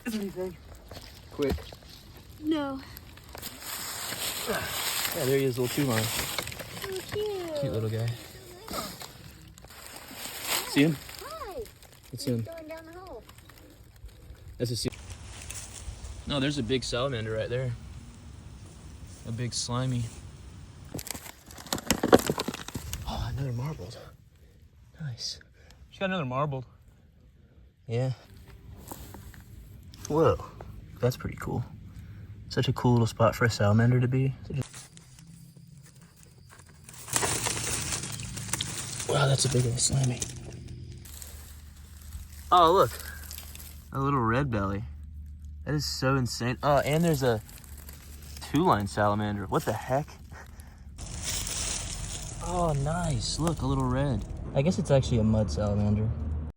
Is there anything? Quick. No. Yeah, there he is, little 2 line. So cute. Cute little guy. See him? Hi. Let's see him. Going down the hole. That's a sea. No, there's a big salamander right there. A big slimy. Oh, another marbled. Nice. She got another marbled. Yeah. Whoa, that's pretty cool. Such a cool little spot for a salamander to be. Wow, that's a big old slimy. Oh, look. A little red belly. That is so insane. Oh, and there's a 2-line salamander. What the heck? Oh, nice. Look, a little red. I guess it's actually a mud salamander.